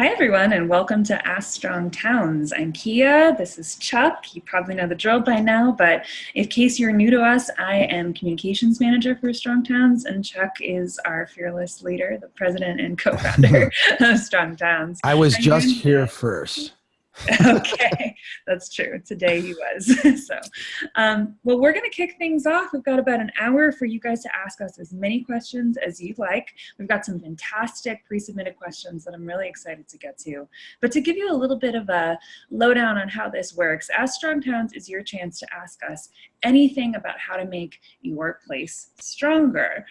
Hi, everyone, and welcome to Ask Strong Towns. I'm Kia. This is Chuck. You probably know the drill by now, but in case you're new to us, I am Communications Manager for Strong Towns, and Chuck is our fearless leader, the president and co-founder of Strong Towns. I was just here first. Okay, that's true. Today he was. Well, we're going to kick things off. We've got about an hour for you guys to ask us as many questions as you'd like. We've got some fantastic pre-submitted questions that I'm really excited to get to. But to give you a little bit of a lowdown on how this works, Ask Strong Towns is your chance to ask us anything about how to make your place stronger.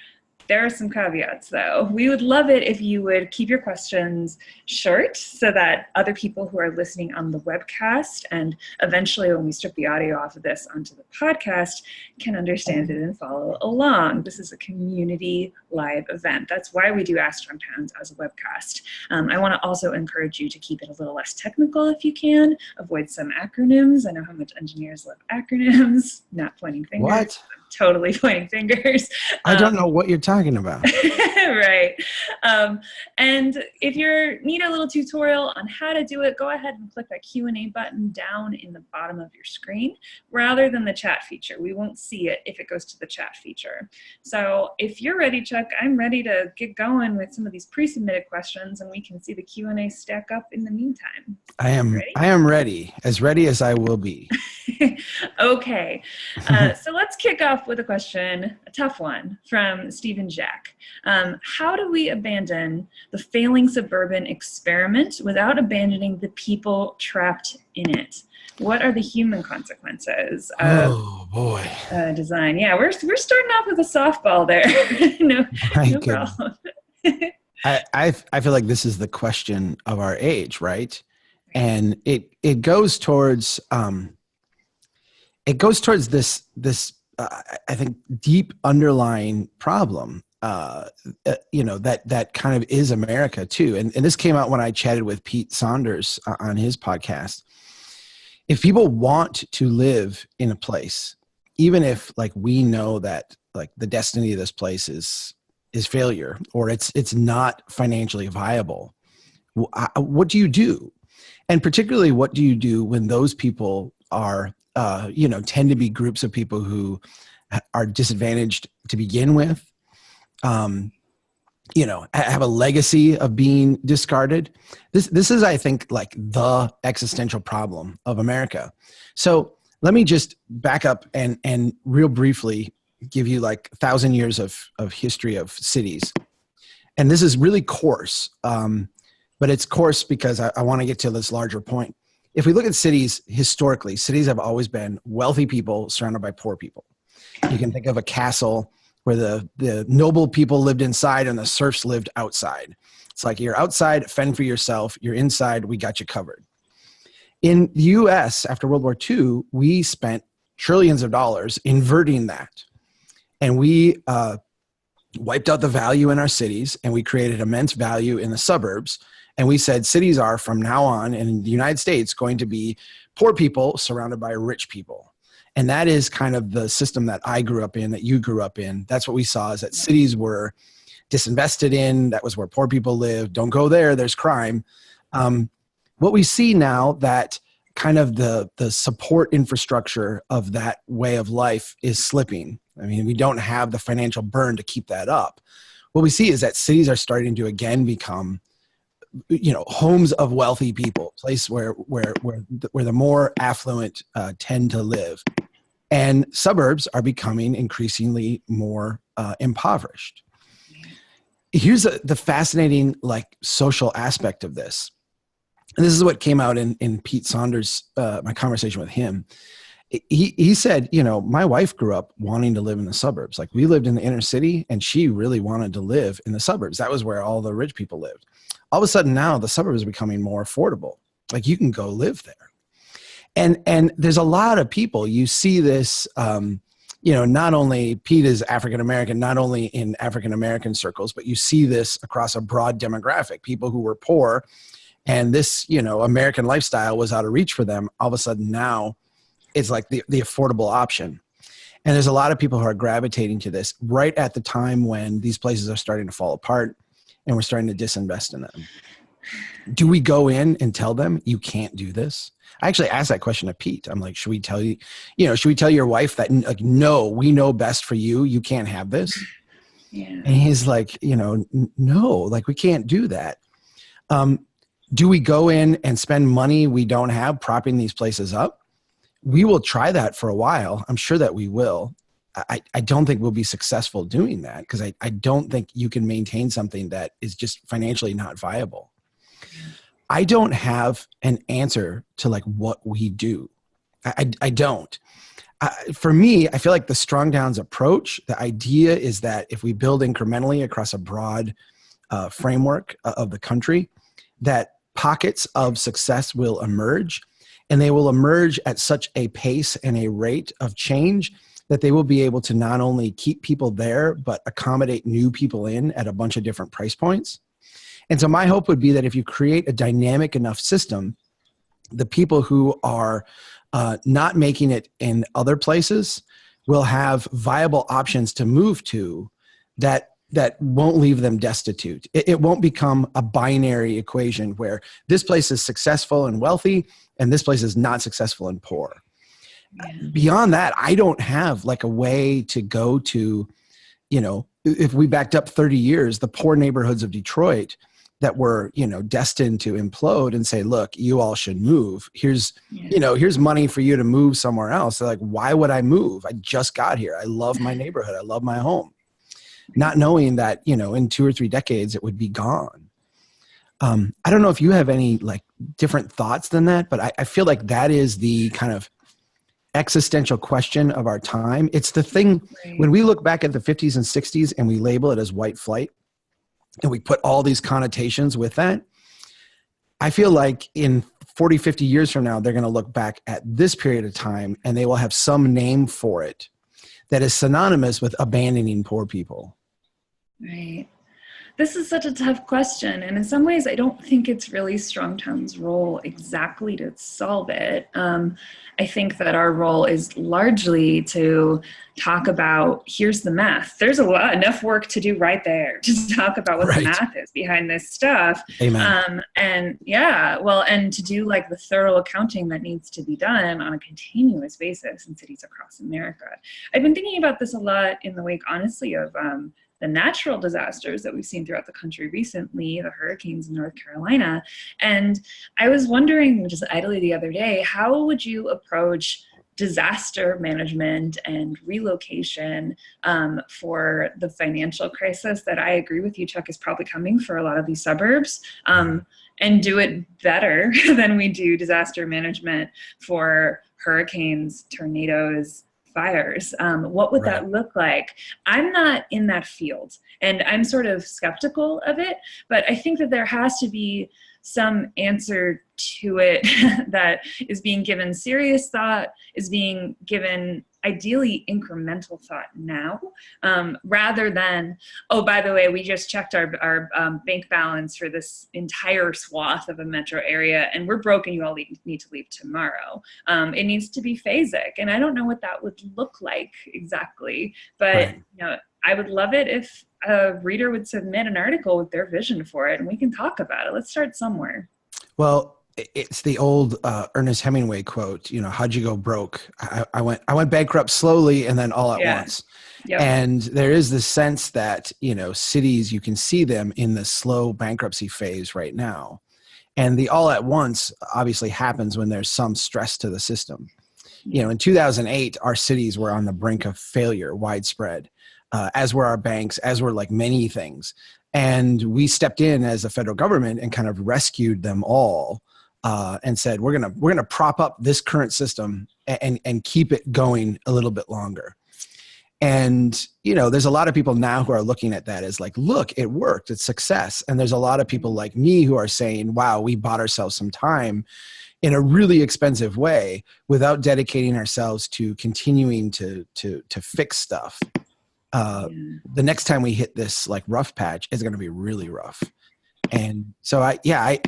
There are some caveats, though. We would love it if you would keep your questions short so that other people who are listening on the webcast and eventually when we strip the audio off of this onto the podcast can understand it and follow along. This is a community live event. That's why we do Ask Strong Towns as a webcast. I want to also encourage you to keep it a little less technical if you can. Avoid some acronyms. I know how much engineers love acronyms. Not pointing fingers. What? Totally pointing fingers. I don't know what you're talking about. Right. And if you need a little tutorial on how to do it, go ahead and click that Q&A button down in the bottom of your screen rather than the chat feature. We won't see it if it goes to the chat feature. So if you're ready, Chuck, I'm ready to get going with some of these pre-submitted questions and we can see the Q&A stack up in the meantime. I am ready as I will be. Okay. So let's kick off with a question, a tough one, from Stephen Jack. How do we abandon the failing suburban experiment without abandoning the people trapped in it? What are the human consequences of design? Yeah, we're starting off with a softball there. no problem. I feel like this is the question of our age, right? And it goes towards this I think deep underlying problem, that kind of is America too. And this came out when I chatted with Pete Saunders on his podcast. If people want to live in a place, even if like we know that like the destiny of this place is failure or it's not financially viable, what do you do? And particularly, what do you do when those people are tend to be groups of people who are disadvantaged to begin with, have a legacy of being discarded. This is, I think, like the existential problem of America. So let me just back up and real briefly give you like 1,000 years of history of cities. And this is really coarse, but it's coarse because I want to get to this larger point. If we look at cities historically, cities have always been wealthy people surrounded by poor people. You can think of a castle where the noble people lived inside and the serfs lived outside. It's like you're outside, fend for yourself. You're inside, we got you covered. In the US, after World War II, we spent trillions of dollars inverting that. And we wiped out the value in our cities and we created immense value in the suburbs. And we said cities are from now on in the United States going to be poor people surrounded by rich people. And that is kind of the system that I grew up in, that you grew up in. That's what we saw, is that cities were disinvested in. That was where poor people lived. Don't go there, there's crime. What we see now, that kind of the support infrastructure of that way of life is slipping. I mean, we don't have the financial burn to keep that up. What we see is that cities are starting to again become homes of wealthy people, place where the more affluent tend to live, and suburbs are becoming increasingly more impoverished. Here's the fascinating social aspect of this, and this is what came out in Pete Saunders, my conversation with him. He said, my wife grew up wanting to live in the suburbs. Like, we lived in the inner city and she really wanted to live in the suburbs. That was where all the rich people lived. All of a sudden now the suburbs are becoming more affordable. Like, you can go live there. And there's a lot of people, you see this, not only Pete is African-American, not only in African-American circles, but you see this across a broad demographic, people who were poor and this, American lifestyle was out of reach for them. All of a sudden now it's like the affordable option. And there's a lot of people who are gravitating to this right at the time when these places are starting to fall apart and we're starting to disinvest in them. Do we go in and tell them you can't do this? I actually asked that question to Pete. I'm like, should we tell you, should we tell your wife that, like, no, we know best for you. You can't have this. Yeah. And he's like, no, like, we can't do that. Do we go in and spend money we don't have propping these places up? We will try that for a while. I'm sure that we will. I don't think we'll be successful doing that, because I don't think you can maintain something that is just financially not viable. I don't have an answer to like what we do. I don't. For me, I feel like the Strong Downs approach, the idea is that if we build incrementally across a broad framework of the country, that pockets of success will emerge, and they will emerge at such a pace and a rate of change that they will be able to not only keep people there, but accommodate new people in at a bunch of different price points. And so my hope would be that if you create a dynamic enough system, the people who are not making it in other places will have viable options to move to that won't leave them destitute. It won't become a binary equation where this place is successful and wealthy and this place is not successful and poor. Yeah. Beyond that, I don't have like a way to go to, if we backed up 30 years, the poor neighborhoods of Detroit that were, destined to implode, and say, look, you all should move. Here's money for you to move somewhere else. They're like, why would I move? I just got here. I love my neighborhood. I love my home. Not knowing that, in 2 or 3 decades, it would be gone. I don't know if you have any like different thoughts than that, but I feel like that is the kind of existential question of our time. It's the thing when we look back at the 50s and 60s and we label it as white flight and we put all these connotations with that. I feel like in 40, 50 years from now, they're going to look back at this period of time and they will have some name for it that is synonymous with abandoning poor people. Right. This is such a tough question. And in some ways, I don't think it's really Strongtown's role exactly to solve it. I think that our role is largely to talk about, here's the math. There's enough work to do right there to talk about what the math is behind this stuff. Amen. And to do like the thorough accounting that needs to be done on a continuous basis in cities across America. I've been thinking about this a lot in the wake, honestly, of the natural disasters that we've seen throughout the country recently, the hurricanes in North Carolina. And I was wondering, just idly the other day, how would you approach disaster management and relocation for the financial crisis that I agree with you, Chuck, is probably coming for a lot of these suburbs, and do it better than we do disaster management for hurricanes, tornadoes, fires? What would that look like? I'm not in that field and I'm sort of skeptical of it, but I think that there has to be some answer to it that is being given serious thought, is being given ideally incremental thought now, rather than, oh, by the way, we just checked our bank balance for this entire swath of a metro area and we're broke and you all need to leave tomorrow. It needs to be phasic. And I don't know what that would look like exactly, but I would love it if a reader would submit an article with their vision for it and we can talk about it. Let's start somewhere. Well, it's the old Ernest Hemingway quote, how'd you go broke? I went bankrupt slowly and then all at once. Yep. And there is this sense that, cities, you can see them in the slow bankruptcy phase right now. And the all at once obviously happens when there's some stress to the system. In 2008, our cities were on the brink of failure, widespread, as were our banks, as were like many things. And we stepped in as a federal government and kind of rescued them all. And said, we're gonna prop up this current system and keep it going a little bit longer. And, there's a lot of people now who are looking at that as like, look, it worked, it's success. And there's a lot of people like me who are saying, wow, we bought ourselves some time in a really expensive way without dedicating ourselves to continuing to fix stuff. The next time we hit this like rough patch is going to be really rough. And so I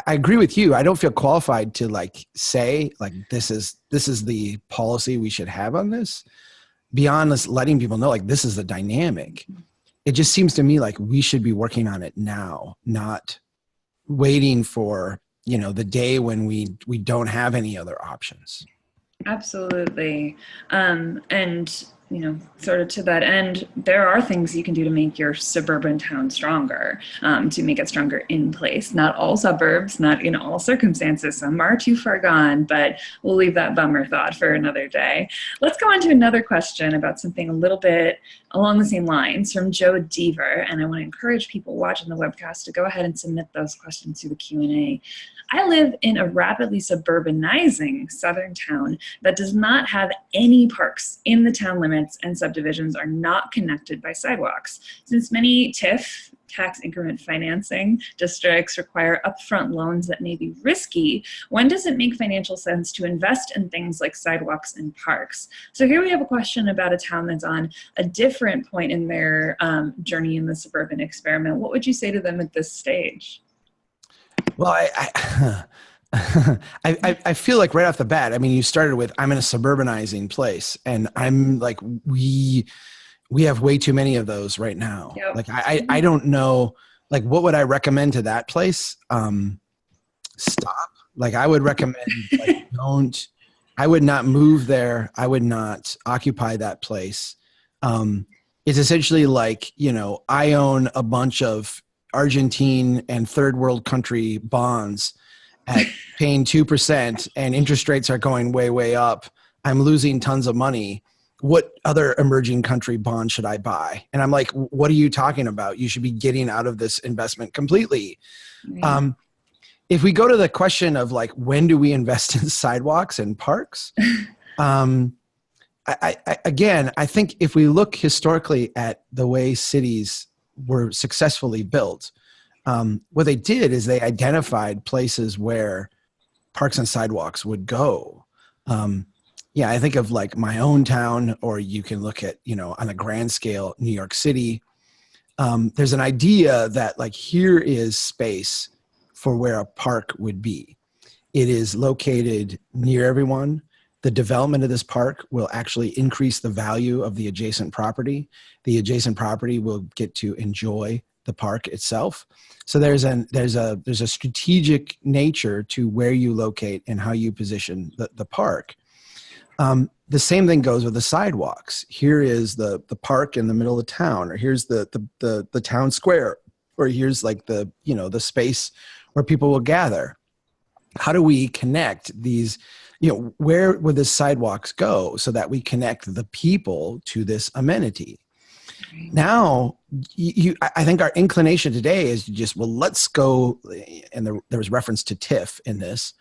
agree with you. I don't feel qualified to like say like this is the policy we should have on this, beyond us letting people know like this is the dynamic. It just seems to me like we should be working on it now, not waiting for, the day when we don't have any other options. Absolutely. And, sort of to that end, there are things you can do to make your suburban town stronger, to make it stronger in place. Not all suburbs, not in all circumstances. Some are too far gone, but we'll leave that bummer thought for another day. Let's go on to another question about something a little bit along the same lines from Joe Deaver. And I want to encourage people watching the webcast to go ahead and submit those questions through the Q&A. I live in a rapidly suburbanizing southern town that does not have any parks in the town limits, and subdivisions are not connected by sidewalks. Since many TIF, tax increment financing districts, require upfront loans that may be risky, when does it make financial sense to invest in things like sidewalks and parks? So here we have a question about a town that's on a different point in their journey in the suburban experiment. What would you say to them at this stage? Well, I feel like right off the bat, I mean, you started with, I'm in a suburbanizing place, and I'm like, we have way too many of those right now. Yep. Like, I don't know, like, what would I recommend to that place? Stop. Like, I would recommend, like, I would not move there. I would not occupy that place. It's essentially like, I own a bunch of Argentine and third world country bonds at paying 2%, and interest rates are going way, way up. I'm losing tons of money. What other emerging country bond should I buy? And I'm like, what are you talking about? You should be getting out of this investment completely. Mm-hmm. If we go to the question of like, when do we invest in sidewalks and parks? I think if we look historically at the way cities were successfully built, what they did is they identified places where parks and sidewalks would go. I think of like my own town, or you can look at, on a grand scale, New York City. There's an idea that like, here is space for where a park would be. It is located near everyone. The development of this park will actually increase the value of the adjacent property. The adjacent property will get to enjoy the park itself. So there's a strategic nature to where you locate and how you position the park. The same thing goes with the sidewalks. Here is the park in the middle of town, or here's the town square, or here's like the space where people will gather. How do we connect these? Where would the sidewalks go so that we connect the people to this amenity? Now, I think our inclination today is just, well, let's go, and there was reference to TIF in this,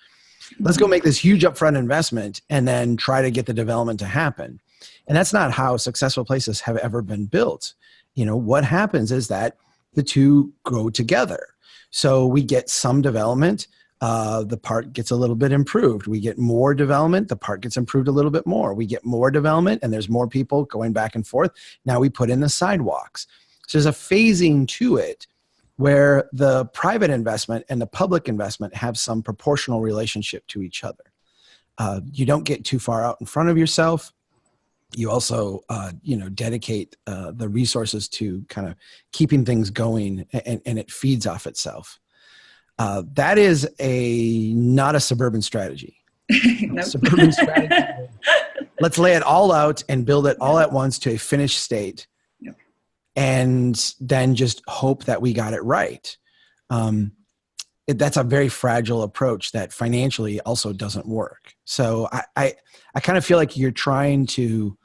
let's go make this huge upfront investment and then try to get the development to happen. And that's not how successful places have ever been built. What happens is that the two go together. So we get some development, the park gets a little bit improved. We get more development, the park gets improved a little bit more. We get more development, and there's more people going back and forth. Now we put in the sidewalks. So there's a phasing to it where the private investment and the public investment have some proportional relationship to each other. You don't get too far out in front of yourself. You also, dedicate the resources to kind of keeping things going, and it feeds off itself. That is not a suburban strategy. Nope. Suburban strategy. Let's lay it all out and build it all at once to a finished state, yep. And then just hope that we got it right. That's a very fragile approach that financially also doesn't work. So I kind of feel like you're trying to.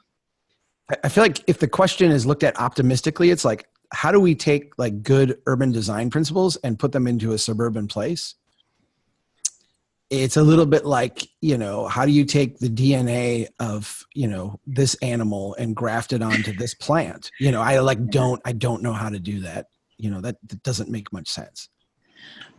I feel like if the question is looked at optimistically, it's like, how do we take like good urban design principles and put them into a suburban place? It's a little bit like, how do you take the DNA of, this animal and graft it onto this plant? I don't know how to do that. That doesn't make much sense.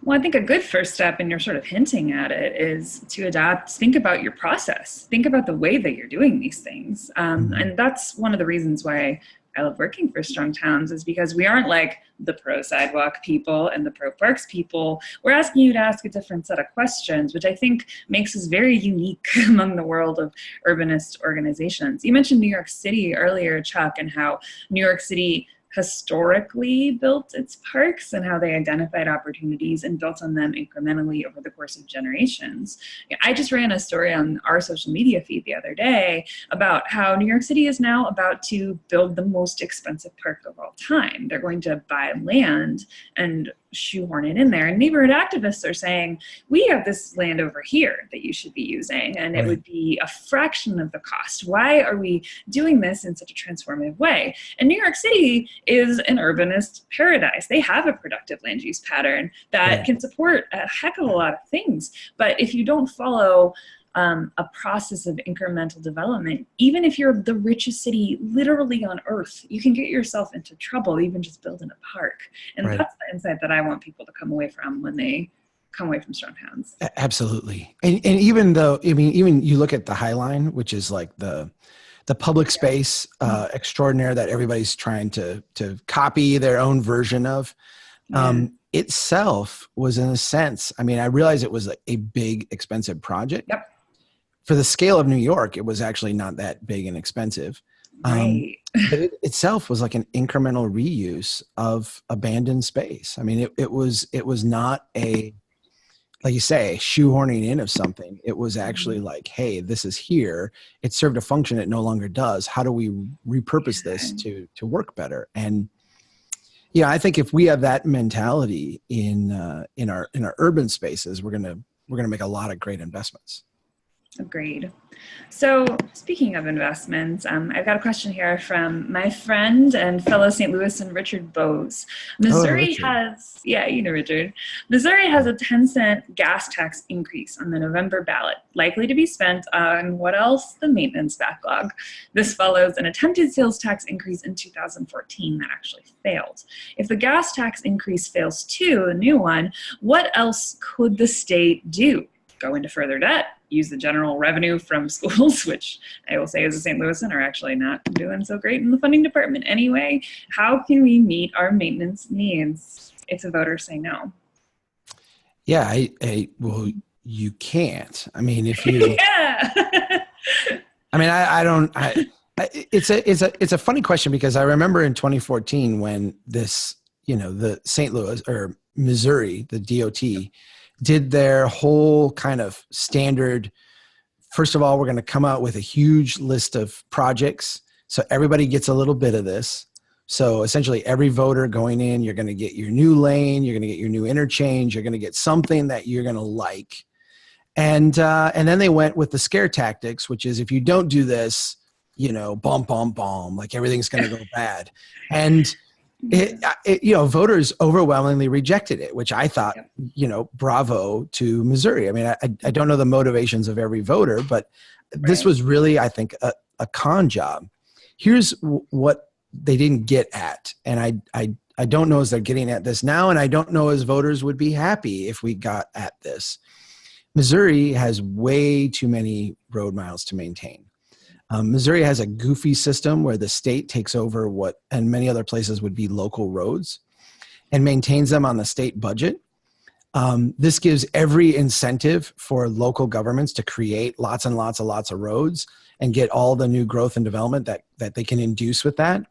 Well, I think a good first step, and you're sort of hinting at it, is to adapt. Think about your process. Think about the way that you're doing these things. And that's one of the reasons why I love working for Strong Towns, is because we aren't like the pro sidewalk people and the pro parks people. We're asking you to ask a different set of questions, which I think makes us very unique among the world of urbanist organizations. You mentioned New York City earlier, Chuck, and how New York City historically built its parks and how they identified opportunities and built on them incrementally over the course of generations. I just ran a story on our social media feed the other day about how New York City is now about to build the most expensive park of all time. They're going to buy land and shoehorn it in there. And neighborhood activists are saying, we have this land over here that you should be using, and it would be a fraction of the cost. Why are we doing this in such a transformative way? And New York City is an urbanist paradise. They have a productive land use pattern that can support a heck of a lot of things. But if you don't follow a process of incremental development, even if you're the richest city literally on earth, you can get yourself into trouble even just building a park. And that's the insight that I want people to come away from when they come away from Strong Towns. Absolutely. And even though, I mean, even you look at the High Line, which is like the public space extraordinaire that everybody's trying to copy their own version of, itself was, in a sense, I mean, I realized it was a big, expensive project. For the scale of New York, it was actually not that big and expensive. But it itself was like an incremental reuse of abandoned space. I mean, it was not a, like you say, shoehorning in of something. It was actually like, hey, this is here. It served a function it no longer does. How do we repurpose this to work better? And I think if we have that mentality in our urban spaces, we're gonna make a lot of great investments. Agreed. So speaking of investments, I've got a question here from my friend and fellow St. Louisan Richard Bowes. Missouri has, Richard. Missouri has a 10-cent gas tax increase on the November ballot, likely to be spent on what else? The maintenance backlog. This follows an attempted sales tax increase in 2014 that actually failed. If the gas tax increase fails too, a new one, what else could the state do? Go into further debt, use the general revenue from schools, which I will say as a St. Louisan are actually not doing so great in the funding department anyway. How can we meet our maintenance needs if the voters say no? Yeah, well, you can't. I mean, if you, it's a funny question, because I remember in 2014 when this, the St. Louis or Missouri, the DOT, did their whole kind of standard, first of all, we're going to come out with a huge list of projects, so everybody gets a little bit of this. So essentially every voter going in, you're going to get your new lane, you're going to get your new interchange, you're going to get something that you're going to like. And then they went with the scare tactics, which is, if you don't do this, bomb, like everything's going to go bad. And voters overwhelmingly rejected it, which I thought, bravo to Missouri. I mean, I don't know the motivations of every voter, but this was really, I think, a con job. Here's what they didn't get at. And I don't know as they're getting at this now, and I don't know as voters would be happy if we got at this. Missouri has way too many road miles to maintain. Missouri has a goofy system where the state takes over what, and many other places would be local roads, and maintains them on the state budget. This gives every incentive for local governments to create lots and lots of roads and get all the new growth and development that they can induce with that,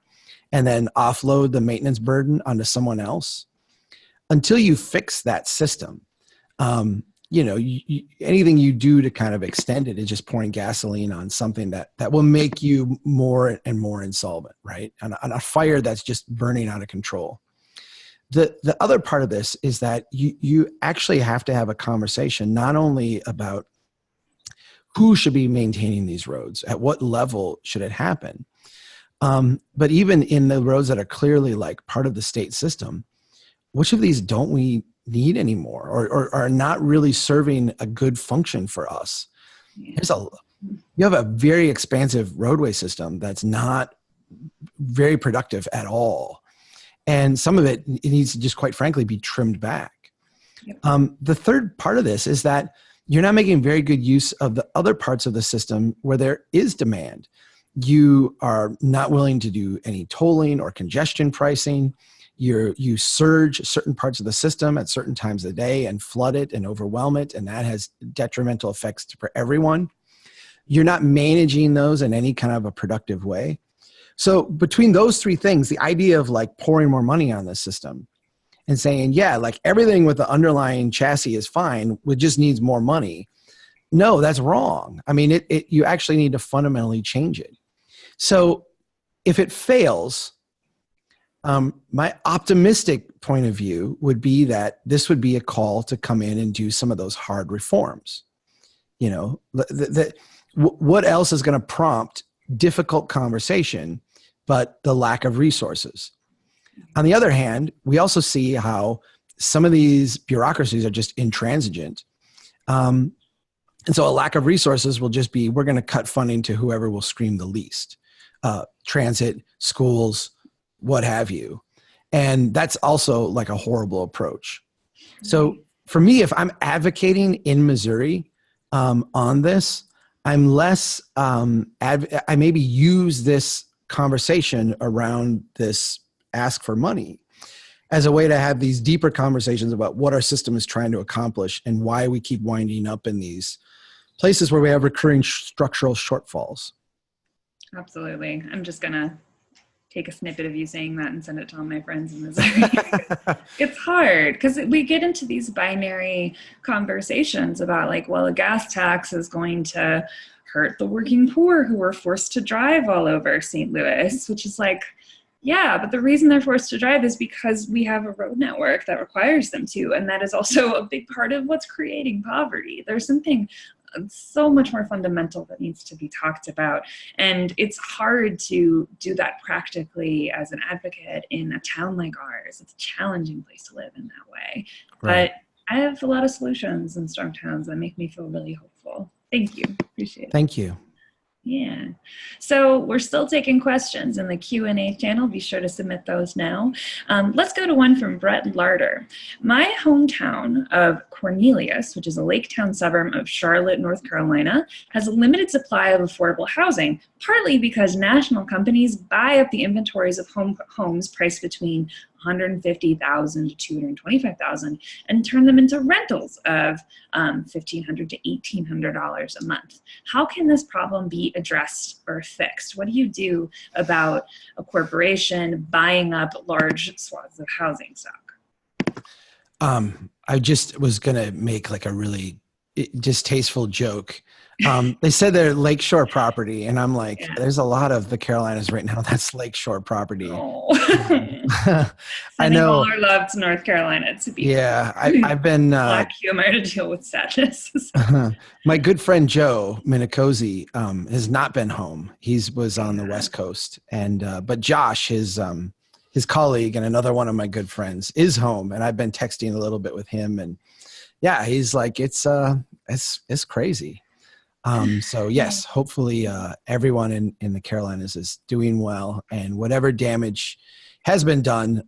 and then offload the maintenance burden onto someone else. Until you fix that system, anything you do to kind of extend it is just pouring gasoline on something that will make you more and more insolvent, right? On a fire that's just burning out of control. The other part of this is that you actually have to have a conversation not only about who should be maintaining these roads, at what level should it happen, but even in the roads that are clearly like part of the state system, which of these don't we need anymore, or are not really serving a good function for us? You have a very expansive roadway system that's not very productive at all. And some of it needs to just, quite frankly, be trimmed back. The third part of this is that you're not making very good use of the other parts of the system where there is demand. You are not willing to do any tolling or congestion pricing. You surge certain parts of the system at certain times of the day and flood it and overwhelm it, and that has detrimental effects for everyone. You're not managing those in any kind of a productive way. So between those three things, the idea of like pouring more money on this system and saying, yeah, like everything with the underlying chassis is fine, it just needs more money. No, that's wrong. I mean, you actually need to fundamentally change it. So if it fails, my optimistic point of view would be that this would be a call to come in and do some of those hard reforms. You know, what else is going to prompt difficult conversation but the lack of resources? On the other hand, we also see how some of these bureaucracies are just intransigent. And so a lack of resources will just be, we're going to cut funding to whoever will scream the least. Transit, schools, what have you. And that's also like a horrible approach. So for me, if I'm advocating in Missouri on this, I'm less, I maybe use this conversation around this ask for money as a way to have these deeper conversations about what our system is trying to accomplish and why we keep winding up in these places where we have recurring structural shortfalls. Absolutely. I'm just going to take a snippet of you saying that and send it to all my friends in Missouri. It's hard because we get into these binary conversations about like, well, a gas tax is going to hurt the working poor who are forced to drive all over St. Louis, which is like, yeah, but the reason they're forced to drive is because we have a road network that requires them to. And that is also a big part of what's creating poverty. There's something so much more fundamental that needs to be talked about. And it's hard to do that practically as an advocate in a town like ours. It's a challenging place to live in that way. Right. But I have a lot of solutions in storm towns that make me feel really hopeful. Thank you. Appreciate it. Thank you. Yeah. So we're still taking questions in the Q&A channel. Be sure to submit those now. Let's go to one from Brett Larder. My hometown of Cornelius, which is a lake town suburb of Charlotte, North Carolina, has a limited supply of affordable housing, partly because national companies buy up the inventories of homes priced between $150,000 to $225,000 and turn them into rentals of $1,500 to $1,800 a month. How can this problem be addressed or fixed? What do you do about a corporation buying up large swaths of housing stock? I just was going to make like a really distasteful joke. They said they're lakeshore property, and I'm like, yeah. There's a lot of the Carolinas right now that's lakeshore property. Oh. I know. All our love to North Carolina to be. Yeah, I've been black humor to deal with sadness. My good friend Joe Minicozy has not been home. He was on the West Coast, and but Josh, his colleague and another one of my good friends, is home, and I've been texting a little bit with him, and yeah, he's like, it's crazy. So yes, hopefully everyone in the Carolinas is doing well, and whatever damage has been done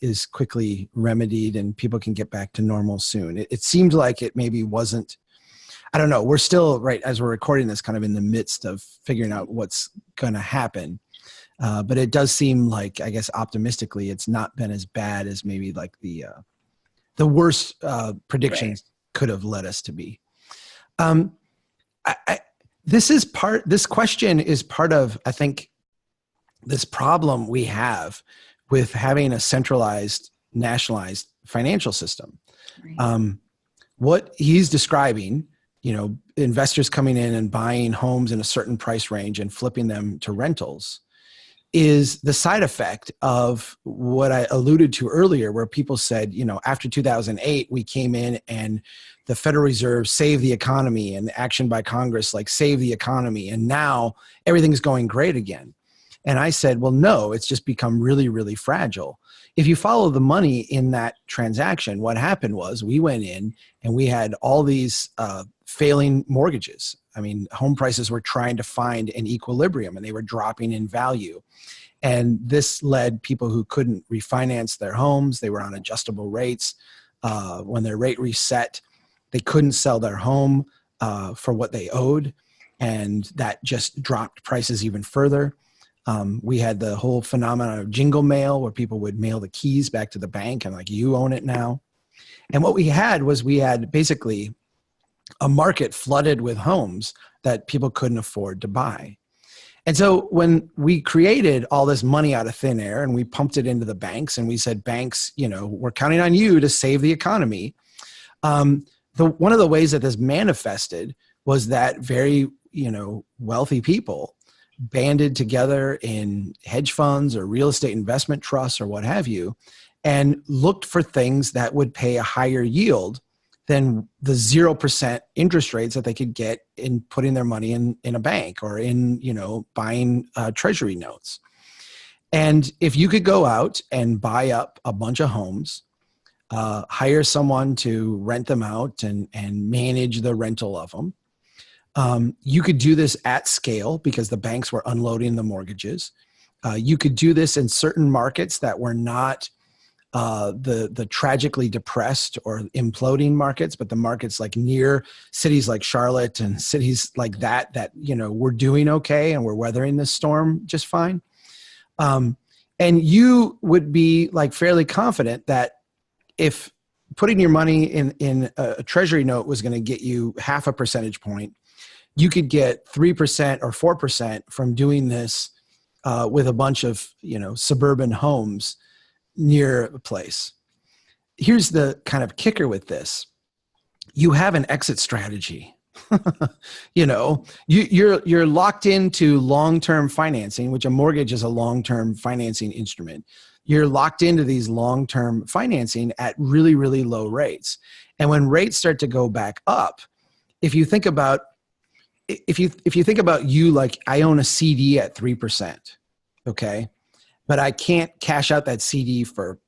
is quickly remedied, and people can get back to normal soon. It seemed like it maybe wasn't. I don't know. We're still, right as we're recording this, kind of in the midst of figuring out what's going to happen. But it does seem like, I guess, optimistically, it's not been as bad as maybe like the worst predictions could have led us to be. This question is part of, I think, this problem we have with having a centralized, nationalized financial system. Right. What he's describing, investors coming in and buying homes in a certain price range and flipping them to rentals, is the side effect of what I alluded to earlier, where people said, after 2008, we came in and the Federal Reserve saved the economy, and action by Congress saved the economy, and now everything's going great again. And I said, well, no, it's just become really, really fragile. If you follow the money in that transaction, what happened was we went in and we had all these failing mortgages. I mean, home prices were trying to find an equilibrium, and they were dropping in value. And this led people who couldn't refinance their homes. They were on adjustable rates. When their rate reset, they couldn't sell their home for what they owed. And that just dropped prices even further. We had the whole phenomenon of jingle mail, where people would mail the keys back to the bank and you own it now. And what we had basically a market flooded with homes that people couldn't afford to buy. And so when we created all this money out of thin air and we pumped it into the banks and we said, banks, we're counting on you to save the economy. One of the ways that this manifested was that very, wealthy people banded together in hedge funds or real estate investment trusts or what have you, and looked for things that would pay a higher yield than the 0% interest rates that they could get in putting their money in a bank or in, buying treasury notes. And if you could go out and buy up a bunch of homes, hire someone to rent them out and manage the rental of them, you could do this at scale because the banks were unloading the mortgages. You could do this in certain markets that were not the tragically depressed or imploding markets, but the markets like near cities like Charlotte and cities like that, we're doing okay and we're weathering this storm just fine. And you would be like fairly confident that if putting your money in a treasury note was going to get you 0.5 percentage point, you could get 3% or 4% from doing this with a bunch of, suburban homes near a place. Here's the kind of kicker with this. You have an exit strategy. You're locked into long-term financing, which a mortgage is a long-term financing instrument. You're locked into these long-term financing at really, really low rates. And when rates start to go back up, if you think about you, like I own a CD at 3%, okay? But I can't cash out that CD for,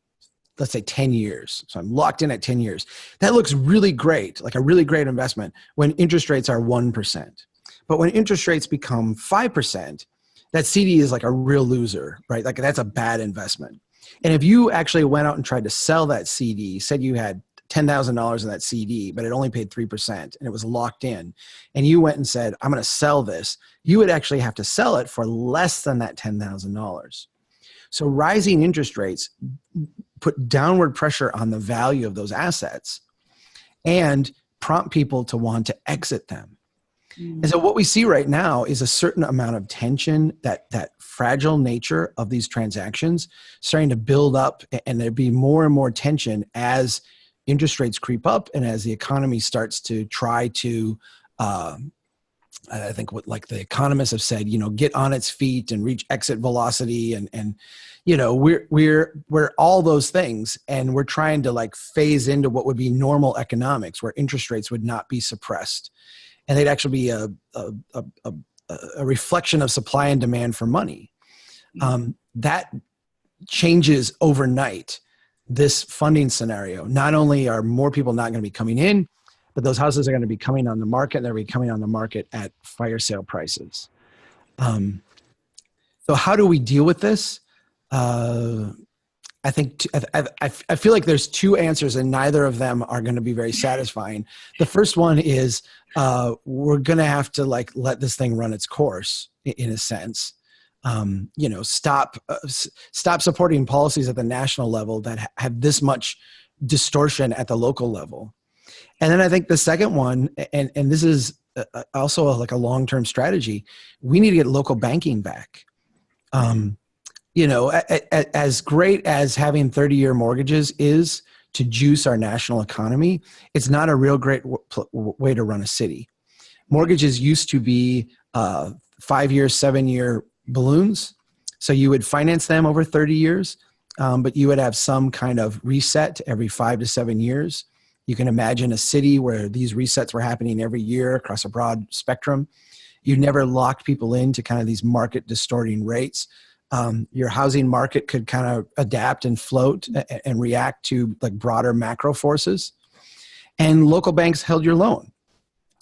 let's say, 10 years. So I'm locked in at 10 years. That looks really great, like a really great investment when interest rates are 1%. But when interest rates become 5%, that CD is like a real loser, right? Like that's a bad investment. And if you actually went out and tried to sell that CD, said you had $10,000 in that CD, but it only paid 3% and it was locked in, and you went and said, I'm going to sell this, you would actually have to sell it for less than that $10,000. So rising interest rates put downward pressure on the value of those assets and prompt people to want to exit them. And so what we see right now is a certain amount of tension, that fragile nature of these transactions starting to build up, and there'd be more and more tension as interest rates creep up and as the economy starts to try to, I think what like the economists have said, get on its feet and reach exit velocity, and we're all those things, and we're trying to like phase into what would be normal economics, where interest rates would not be suppressed, and they'd actually be a reflection of supply and demand for money. That changes overnight this funding scenario. Not only are more people not going to be coming in, but those houses are going to be coming on the market, and they're going to be coming on the market at fire sale prices. So how do we deal with this? I think I feel like there's two answers, and neither of them are going to be very satisfying. The first one is we're going to have to like let this thing run its course in a sense. Stop supporting policies at the national level that have this much distortion at the local level. And then I think the second one, and this is also like a long-term strategy, we need to get local banking back. As great as having 30-year mortgages is to juice our national economy, it's not a real great way to run a city. Mortgages used to be 5-year, 7-year balloons. So you would finance them over 30 years, but you would have some kind of reset every 5 to 7 years. You can imagine a city where these resets were happening every year across a broad spectrum. You never locked people into kind of these market distorting rates. Your housing market could kind of adapt and float and react to like broader macro forces. And local banks held your loan.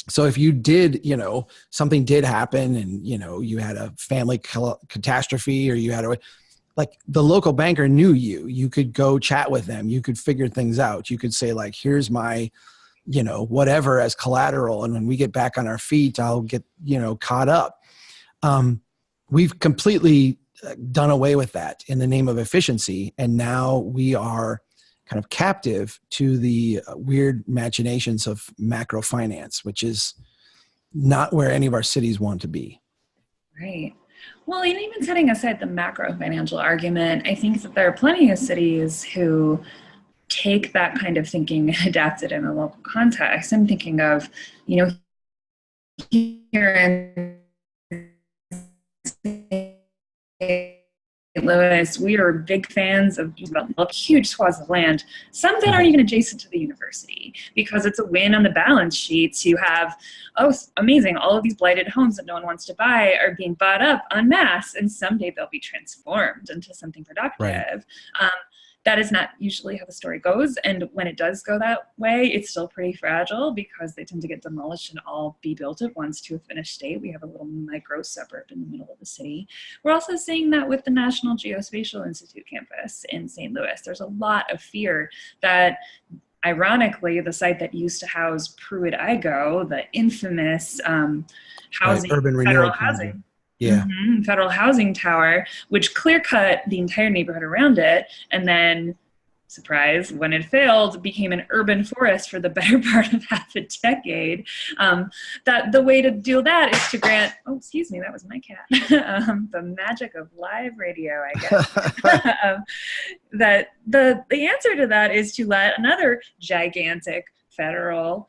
So if you did, something did happen and, you had a family catastrophe, or you had like the local banker knew you could go chat with them. You could figure things out. You could say like, here's my, whatever as collateral. And when we get back on our feet, I'll get, caught up. We've completely done away with that in the name of efficiency. And now we are kind of captive to the weird machinations of macro finance, which is not where any of our cities want to be. Right. Well, and even setting aside the macro financial argument, I think that there are plenty of cities who take that kind of thinking and adapt it in a local context. I'm thinking of, you know, here in St. Louis, we are big fans of huge swaths of land, some that aren't even adjacent to the university, because it's a win on the balance sheets. You have, oh, amazing, all of these blighted homes that no one wants to buy are being bought up en masse, and someday they'll be transformed into something productive. Right. That is not usually how the story goes. And when it does go that way, it's still pretty fragile because they tend to get demolished and all be built at once to a finished state. We have a little micro suburb in the middle of the city. We're also seeing that with the National Geospatial Institute campus in St. Louis. There's a lot of fear that, ironically, the site that used to house Pruitt-Igoe, the infamous housing, urban federal renewal housing, yeah. Federal housing tower, which clear cut the entire neighborhood around it, and then, surprise, when it failed, became an urban forest for the better part of half a decade. That the way to deal that is to grant, oh, excuse me, that was my cat. The magic of live radio, I guess. That the answer to that is to let another gigantic federal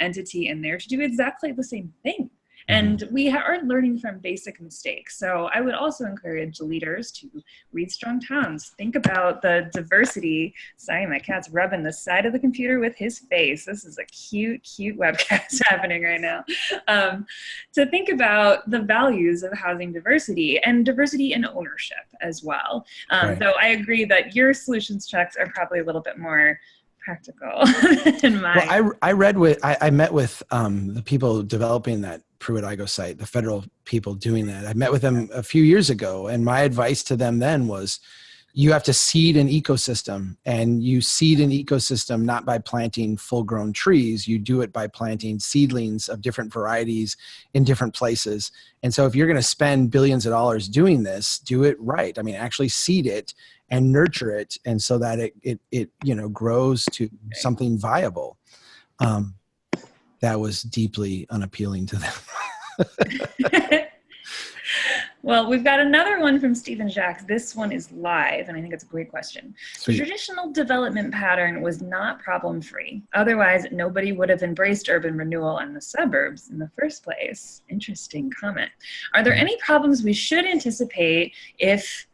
entity in there to do exactly the same thing. And we are learning from basic mistakes. So I would also encourage leaders to read Strong Towns. Think about the diversity. Sorry, my cat's rubbing the side of the computer with his face. This is a cute, cute webcast happening right now. To think about the values of housing diversity and diversity in ownership as well. Right. Though I agree that your solutions checks are probably a little bit more practical than mine. Well, I met with the people developing that Pruitt-Igoe site, the federal people doing that. I met with them a few years ago, and my advice to them then was, you have to seed an ecosystem, and you seed an ecosystem not by planting full-grown trees. You do it by planting seedlings of different varieties in different places. And so if you're going to spend billions of dollars doing this, do it right. I mean, actually seed it and nurture it, and so that it grows to something viable. That was deeply unappealing to them. Well, we've got another one from Stephen Jacques. This one is live, and I think it's a great question. Sweet. The traditional development pattern was not problem-free. Otherwise, nobody would have embraced urban renewal in the suburbs in the first place. Interesting comment. Are there any problems we should anticipate if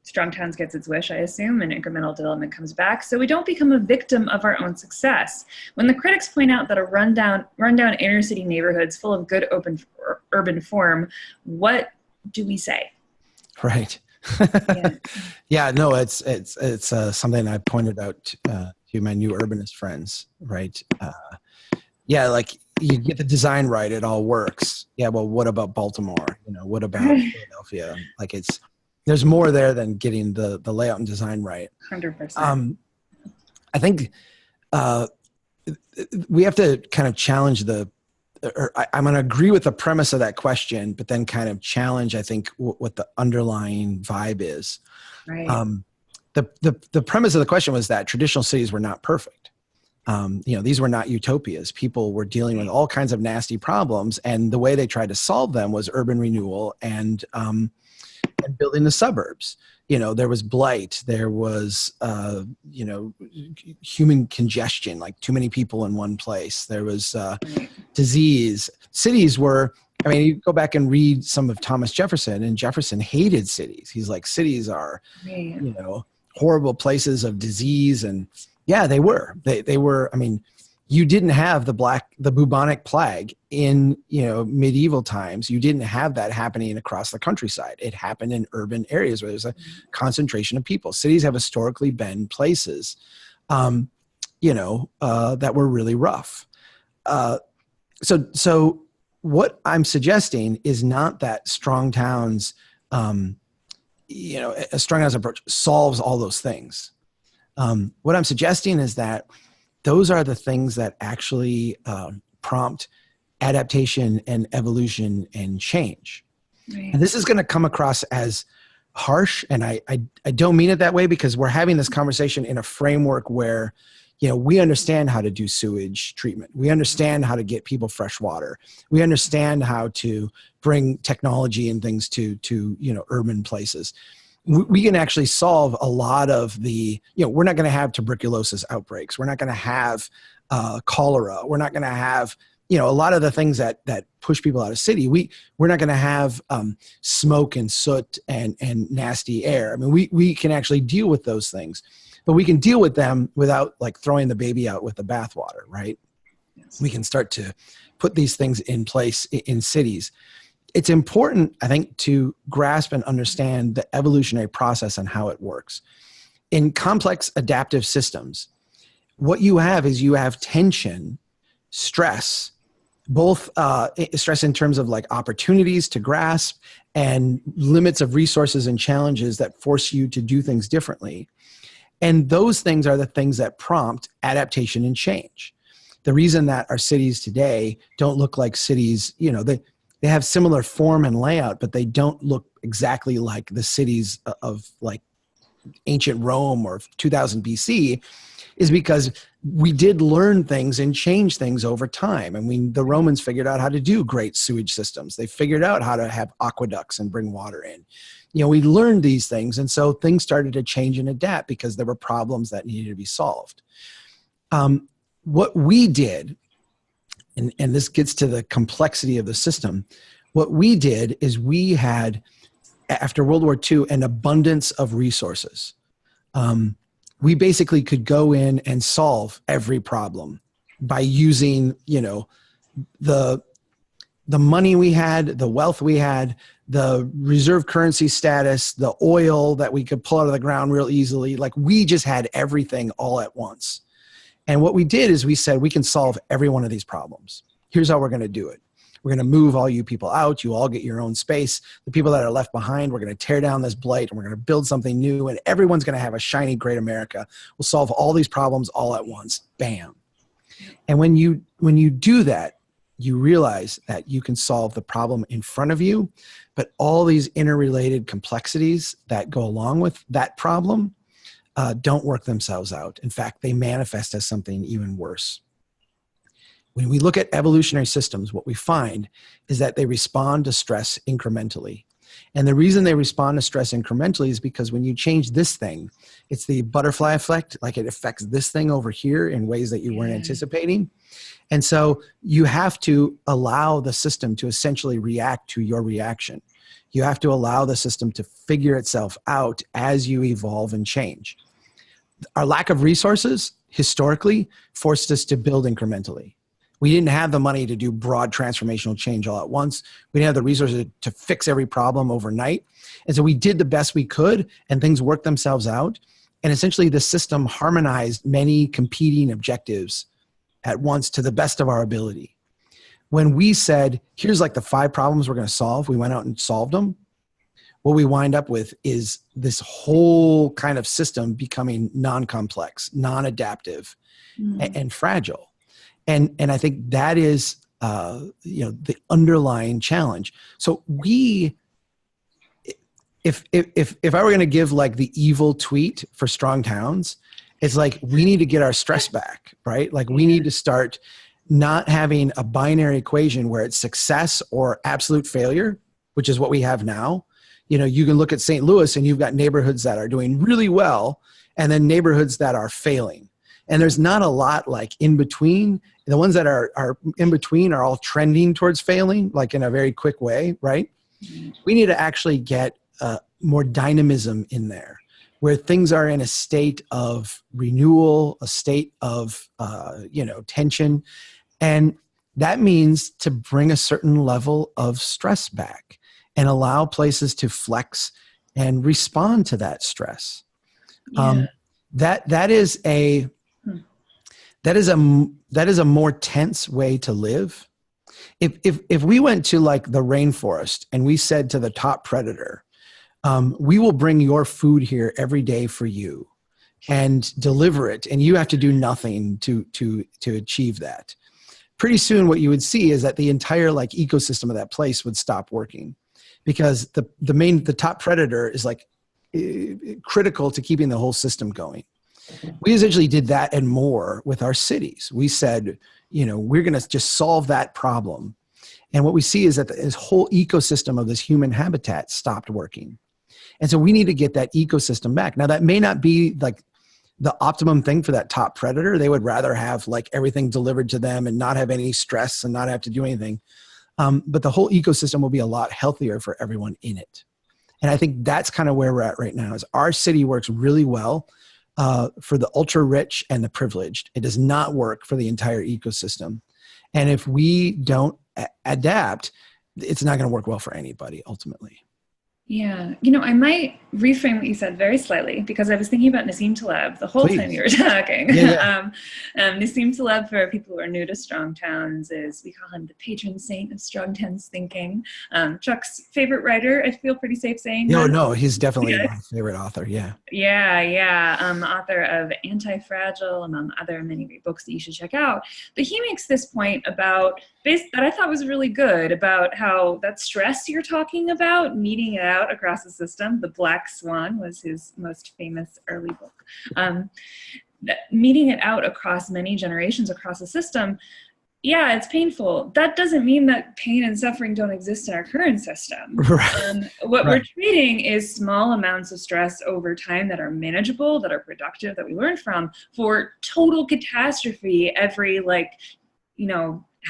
Strong Towns gets its wish, I assume, and incremental development comes back, so we don't become a victim of our own success? When the critics point out that a rundown inner city neighborhoods full of good urban form, what do we say? Right. Yeah, no, it's something I pointed out to my new urbanist friends, right? Yeah, like, you get the design right, it all works. Yeah, well, what about Baltimore? What about Philadelphia? Like, there's more there than getting the layout and design right. 100%. I think we have to kind of challenge I'm going to agree with the premise of that question, but then kind of challenge, I think, what the underlying vibe is. Right. The premise of the question was that traditional cities were not perfect. These were not utopias. People were dealing with all kinds of nasty problems, and the way they tried to solve them was urban renewal and building the suburbs. There was blight, there was, human congestion, like too many people in one place. There was disease. Cities were, you go back and read some of Thomas Jefferson, and Jefferson hated cities. He's like, cities are, horrible places of disease. And yeah, they were. They were, you didn't have the bubonic plague in, medieval times. You didn't have that happening across the countryside. It happened in urban areas where there's a concentration of people. Cities have historically been places, that were really rough. So what I'm suggesting is not that Strong Towns, a Strong Towns approach solves all those things. What I'm suggesting is that those are the things that actually prompt adaptation and evolution and change. Right. And this is going to come across as harsh, and I don't mean it that way, because we're having this conversation in a framework where we understand how to do sewage treatment. We understand how to get people fresh water. We understand how to bring technology and things to urban places. We can actually solve a lot of the, we're not going to have tuberculosis outbreaks. We're not going to have cholera. We're not going to have, a lot of the things that push people out of city. We're not going to have smoke and soot and nasty air. I mean, we can actually deal with those things. But we can deal with them without like throwing the baby out with the bathwater, right? Yes. We can start to put these things in place in cities. It's important, I think, to grasp and understand the evolutionary process and how it works. In complex adaptive systems, what you have is you have tension, stress, both stress in terms of like opportunities to grasp and limits of resources and challenges that force you to do things differently. And those things are the things that prompt adaptation and change. The reason that our cities today don't look like cities, they have similar form and layout, but they don't look exactly like the cities of like ancient Rome or 2000 BC, is because we did learn things and change things over time. I mean, the Romans figured out how to do great sewage systems. They figured out how to have aqueducts and bring water in. We learned these things, and so things started to change and adapt because there were problems that needed to be solved. What we did, and this gets to the complexity of the system, what we did is we had, after World War II, an abundance of resources. We basically could go in and solve every problem by using, the money we had, the wealth we had, the reserve currency status, the oil that we could pull out of the ground real easily. Like we just had everything all at once. And what we did is we said, we can solve every one of these problems. Here's how we're going to do it. We're going to move all you people out. You all get your own space. The people that are left behind, we're going to tear down this blight and we're going to build something new. And everyone's going to have a shiny, great America. We'll solve all these problems all at once. Bam. And when you do that, you realize that you can solve the problem in front of you, but all these interrelated complexities that go along with that problem don't work themselves out. In fact, they manifest as something even worse. When we look at evolutionary systems, what we find is that they respond to stress incrementally. And the reason they respond to stress incrementally is because when you change this thing, it's the butterfly effect, like it affects this thing over here in ways that you weren't anticipating. And so you have to allow the system to essentially react to your reaction. You have to allow the system to figure itself out as you evolve and change. Our lack of resources historically forced us to build incrementally. We didn't have the money to do broad transformational change all at once. We didn't have the resources to fix every problem overnight. And so we did the best we could and things worked themselves out. And essentially the system harmonized many competing objectives at once to the best of our ability. When we said, here's like the 5 problems we're going to solve, we went out and solved them. What we wind up with is this whole kind of system becoming non-complex, non-adaptive, and fragile. And I think that is, the underlying challenge. So if I were going to give like the evil tweet for strong towns, it's like, we need to get our stress back, right? Like we need to start not having a binary equation where it's success or absolute failure, which is what we have now. You can look at St. Louis and you've got neighborhoods that are doing really well and then neighborhoods that are failing. And there's not a lot like in between. The ones that are in between are all trending towards failing, like in a very quick way, right? We need to actually get more dynamism in there, where things are in a state of renewal, a state of tension. And that means to bring a certain level of stress back and allow places to flex and respond to that stress. Yeah. That is a more tense way to live. If we went to like the rainforest and we said to the top predator, we will bring your food here every day for you and deliver it, and you have to do nothing to achieve that. Pretty soon what you would see is that the entire like ecosystem of that place would stop working, because the top predator is like critical to keeping the whole system going. We essentially did that and more with our cities. We said, we're going to just solve that problem. And what we see is that this whole ecosystem of this human habitat stopped working. And so we need to get that ecosystem back. Now, that may not be like the optimum thing for that top predator. They would rather have like everything delivered to them and not have any stress and not have to do anything. But the whole ecosystem will be a lot healthier for everyone in it. And I think that's kind of where we're at right now, is our city works really well for the ultra rich and the privileged. It does not work for the entire ecosystem. And if we don't adapt, it's not going to work well for anybody ultimately. Yeah. I might reframe what you said very slightly, because I was thinking about Nassim Taleb the whole time you were talking. Yeah. Nassim Taleb, for people who are new to strong towns, we call him the patron saint of strong towns thinking. Chuck's favorite writer, I feel pretty safe saying. No, he's definitely my favorite author. Yeah. Yeah. Author of Anti-Fragile, among other many great books that you should check out. But he makes this point about that I thought was really good, about how that stress you're talking about, meeting it out across the system. The Black Swan was his most famous early book. Meeting it out across many generations, across the system, yeah, it's painful. That doesn't mean that pain and suffering don't exist in our current system. Right. What we're treating is small amounts of stress over time that are manageable, that are productive, that we learn from, for total catastrophe every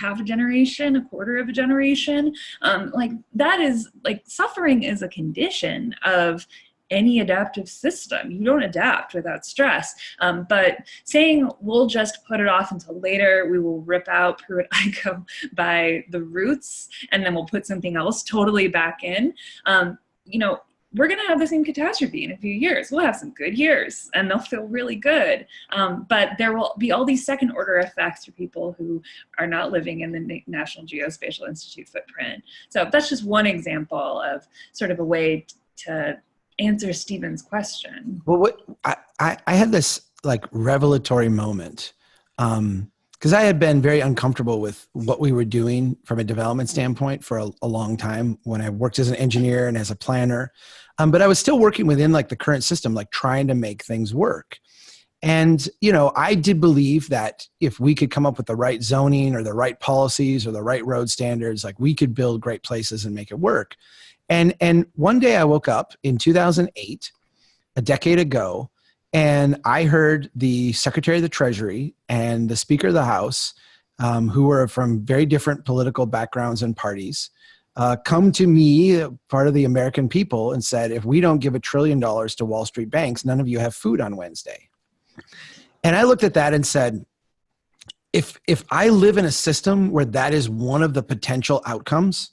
half a generation, a quarter of a generation. That is suffering is a condition of any adaptive system. You don't adapt without stress. But saying we'll just put it off until later, we will rip out Pruitt-Igoe by the roots, and then we'll put something else totally back in, we're going to have the same catastrophe in a few years. We'll have some good years and they'll feel really good. But there will be all these second order effects for people who are not living in the National Geospatial Institute footprint. So that's just one example of sort of a way to answer Stephen's question. Well, I had this revelatory moment, because I had been very uncomfortable with what we were doing from a development standpoint for a long time when I worked as an engineer and as a planner. But I was still working within the current system, trying to make things work. And, I did believe that if we could come up with the right zoning or the right policies or the right road standards, we could build great places and make it work. And one day I woke up in 2008, a decade ago, and I heard the Secretary of the Treasury and the Speaker of the House, who were from very different political backgrounds and parties, come to me, part of the American people, and said, if we don't give $1 trillion to Wall Street banks, none of you have food on Wednesday. And I looked at that and said, if I live in a system where that is one of the potential outcomes,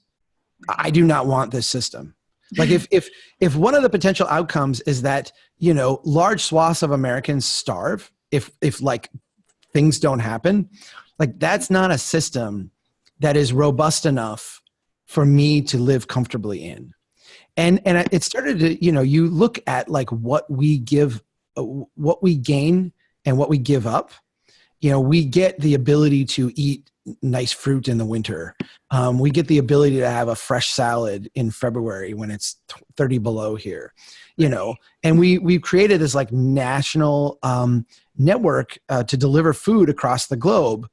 I do not want this system. If one of the potential outcomes is that, large swaths of Americans starve, if things don't happen, that's not a system that is robust enough for me to live comfortably in. And it started to, you look at what we give, what we gain and what we give up. We get the ability to eat nice fruit in the winter. We get the ability to have a fresh salad in February when it's 30 below here, and we've created this national network to deliver food across the globe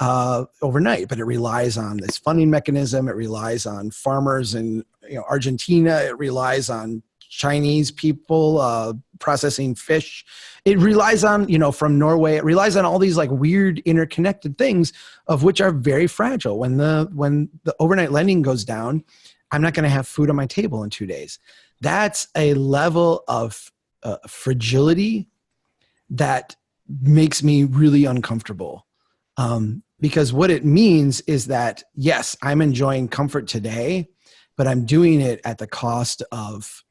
overnight, but it relies on this funding mechanism. It relies on farmers in Argentina. It relies on Chinese people processing fish. It relies on, from Norway, it relies on all these weird interconnected things, of which are very fragile. When the overnight lending goes down, I'm not going to have food on my table in 2 days. That's a level of fragility that makes me really uncomfortable. Because what it means is that, yes, I'm enjoying comfort today, but I'm doing it at the cost of,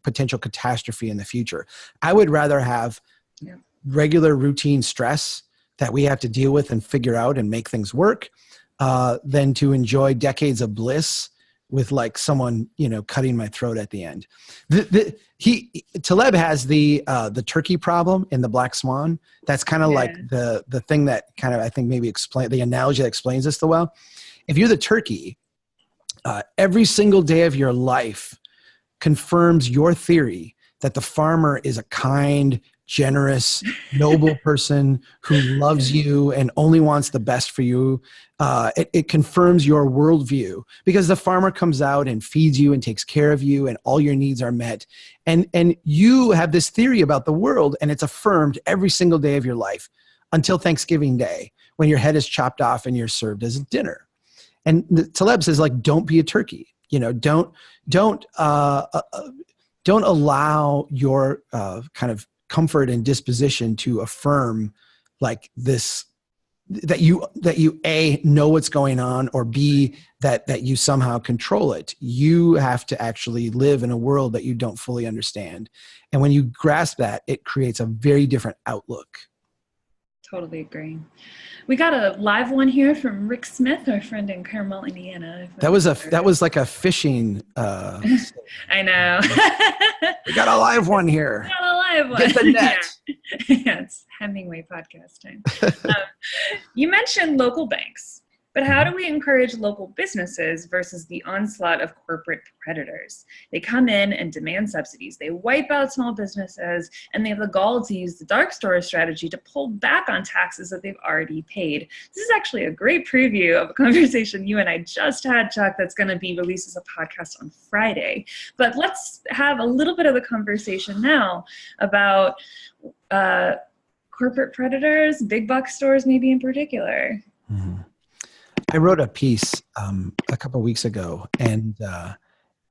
potential catastrophe in the future. I would rather have regular routine stress that we have to deal with and figure out and make things work, than to enjoy decades of bliss with someone, cutting my throat at the end. Taleb has the turkey problem in the Black Swan. That's kind of the thing that kind of, I think, maybe explain the analogy that explains this the well. If you're the turkey, every single day of your life confirms your theory that the farmer is a kind, generous, noble person who loves you and only wants the best for you. It confirms your worldview because the farmer comes out and feeds you and takes care of you and all your needs are met. And you have this theory about the world and it's affirmed every single day of your life until Thanksgiving Day when your head is chopped off and you're served as a dinner. And Taleb says, like, don't be a turkey. Don't allow your kind of comfort and disposition to affirm like this, that you A, know what's going on, or B, that you somehow control it. You have to actually live in a world that you don't fully understand. And when you grasp that, it creates a very different outlook. Totally agree. We got a live one here from Rick Smith, our friend in Carmel, Indiana. That was like a fishing. I know. We got a live one here. Got a live one. Get the net. Yeah, it's Hemingway podcast time. You mentioned local banks, but how do we encourage local businesses versus the onslaught of corporate predators? They come in and demand subsidies. They wipe out small businesses, and they have the gall to use the dark store strategy to pull back on taxes that they've already paid. This is actually a great preview of a conversation you and I just had, Chuck, that's going to be released as a podcast on Friday. But let's have a little bit of the conversation now about corporate predators, big box stores maybe in particular. Mm-hmm. I wrote a piece a couple of weeks ago, and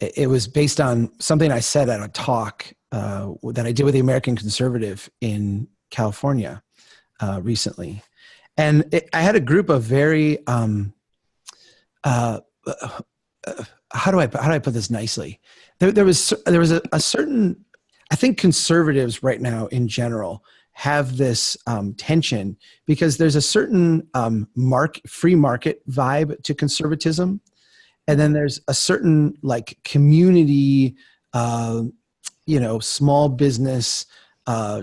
it was based on something I said at a talk that I did with the American Conservative in California recently. And I had a group of very, how do I put this nicely? There was a certain, I think conservatives right now in general have this tension because there's a certain free market vibe to conservatism. And then there's a certain like community, small business,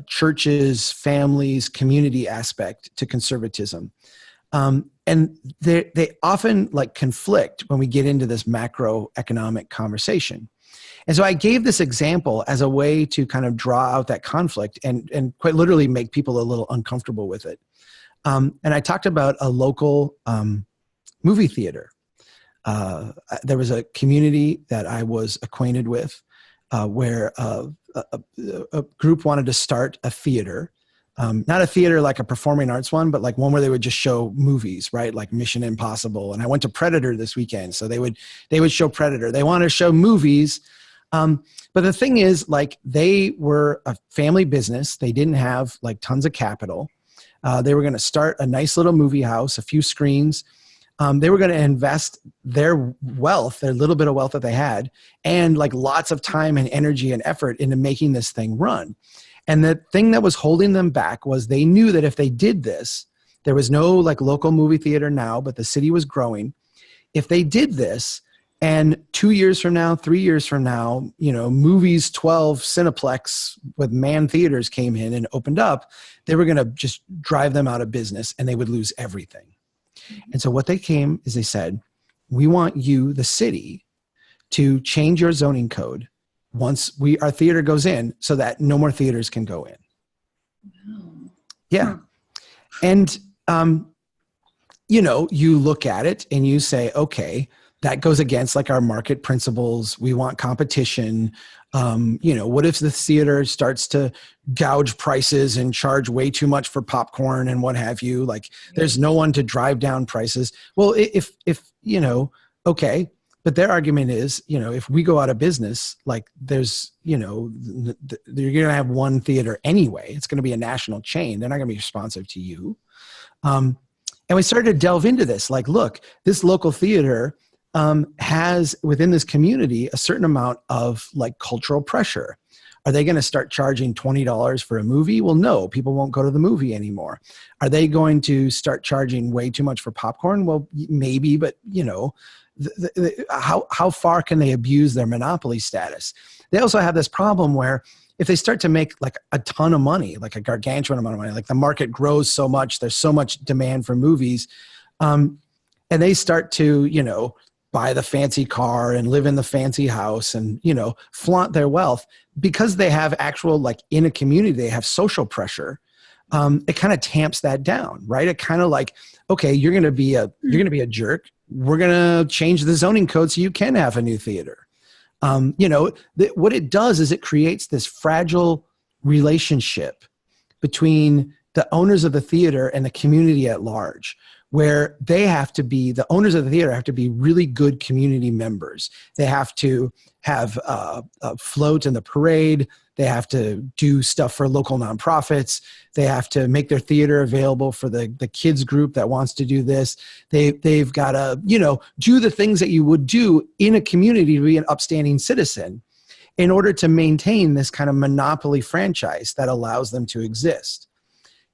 churches, families, community aspect to conservatism. And they often like conflict when we get into this macroeconomic conversation. And so I gave this example as a way to kind of draw out that conflict and quite literally make people a little uncomfortable with it. And I talked about a local movie theater. There was a community that I was acquainted with where a group wanted to start a theater. Not a theater like a performing arts one, but like one where they would just show movies, right? Like Mission Impossible. And I went to Predator this weekend. So they would show Predator. They want to show movies. But the thing is, like, they were a family business. They didn't have like tons of capital. They were going to start a nice little movie house, a few screens. They were going to invest their wealth, their little bit of wealth that they had, and like lots of time and energy and effort into making this thing run. And the thing that was holding them back was they knew that if they did this, there was no like local movie theater now, but the city was growing. If they did this, and 2 years from now, 3 years from now, Movies 12 Cineplex with Man Theaters came in and opened up, they were going to just drive them out of business and they would lose everything. And so what they came is they said, we want you, the city, to change your zoning code once our theater goes in so that no more theaters can go in. Wow. Yeah. And, you look at it and you say, okay, that goes against like our market principles. We want competition. What if the theater starts to gouge prices and charge way too much for popcorn and what have you? Like there's no one to drive down prices. Well, if okay. But their argument is, if we go out of business, like there's, you're going to have one theater anyway. It's going to be a national chain. They're not going to be responsive to you. And we started to delve into this. Like, look, this local theater has within this community a certain amount of like cultural pressure. Are they going to start charging $20 for a movie? Well, no, people won't go to the movie anymore. Are they going to start charging way too much for popcorn? Well, maybe, but how far can they abuse their monopoly status? They also have this problem where if they start to make like a ton of money, like a gargantuan amount of money, like the market grows so much, there's so much demand for movies, and they start to, buy the fancy car and live in the fancy house and, you know, flaunt their wealth because they have actual, like in a community, they have social pressure. It kind of tamps that down, right? It kind of like, okay, you're going to be a jerk. We're going to change the zoning code so you can have a new theater. You know, what it does is it creates this fragile relationship between the owners of the theater and the community at large, where the owners of the theater have to be really good community members. They have to have a float in the parade. They have to do stuff for local nonprofits. They have to make their theater available for the kids group that wants to do this. They've got to, you know, do the things that you would do in a community to be an upstanding citizen in order to maintain this kind of monopoly franchise that allows them to exist.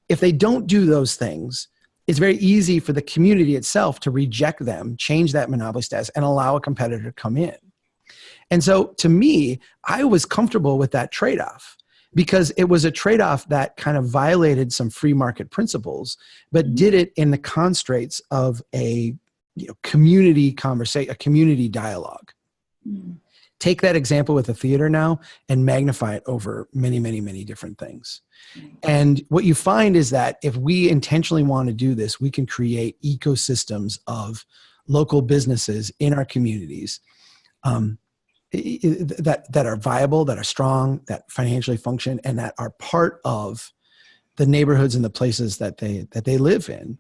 If they don't do those things, it's very easy for the community itself to reject them, change that monopoly status, and allow a competitor to come in. And so to me, I was comfortable with that trade-off because it was a trade-off that kind of violated some free market principles, but did it in the constraints of a community conversation, a community dialogue. Mm. Take that example with the theater now and magnify it over many, many, many different things. And what you find is that if we intentionally want to do this, we can create ecosystems of local businesses in our communities that are viable, that are strong, that financially function, and that are part of the neighborhoods and the places that they live in.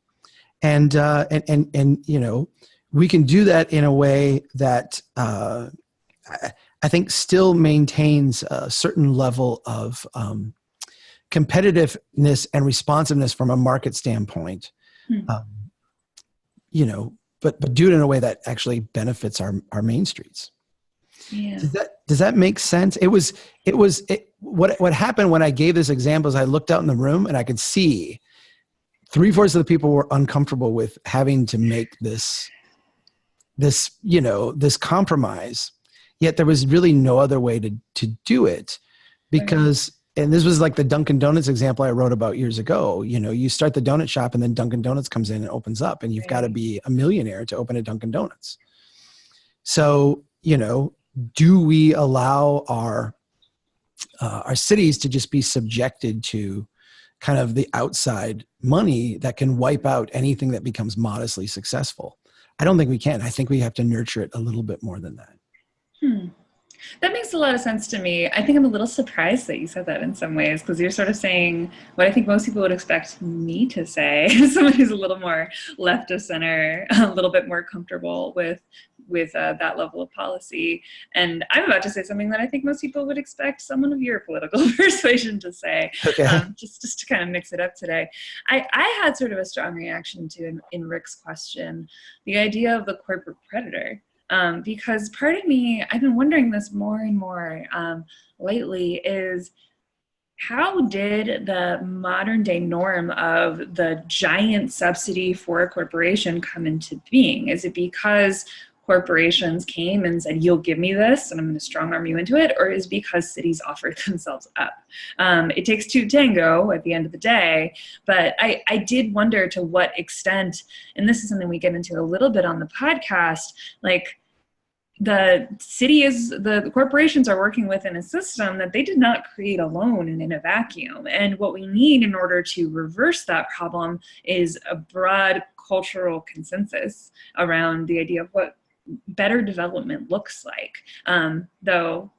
And you know, we can do that in a way that I think still maintains a certain level of competitiveness and responsiveness from a market standpoint, you know, but do it in a way that actually benefits our main streets. Yeah. Does that make sense? What happened when I gave this example is I looked out in the room and I could see 3/4 of the people were uncomfortable with having to make this compromise. Yet there was really no other way to do it because, and this was like the Dunkin' Donuts example I wrote about years ago. You know, you start the donut shop and then Dunkin' Donuts comes in and opens up, and you've got to be a millionaire to open a Dunkin' Donuts. So, you know, do we allow our cities to just be subjected to kind of the outside money that can wipe out anything that becomes modestly successful? I don't think we can. I think we have to nurture it a little bit more than that. That makes a lot of sense to me. I think I'm a little surprised that you said that in some ways, because you're sort of saying what I think most people would expect me to say, somebody who's a little more left of center, a little bit more comfortable with that level of policy. And I'm about to say something that I think most people would expect someone of your political persuasion to say, just to kind of mix it up today. I had sort of a strong reaction to, in Rick's question, the idea of the corporate predator. Because part of me, I've been wondering this more and more lately, is how did the modern day norm of the giant subsidy for a corporation come into being? Is it because corporations came and said, you'll give me this and I'm going to strong arm you into it? Or is it because cities offered themselves up? It takes two to tango at the end of the day, but I did wonder to what extent, and this is something we get into a little bit on the podcast, like the corporations are working within a system that they did not create alone and in a vacuum. And what we need in order to reverse that problem is a broad cultural consensus around the idea of what better development looks like. Though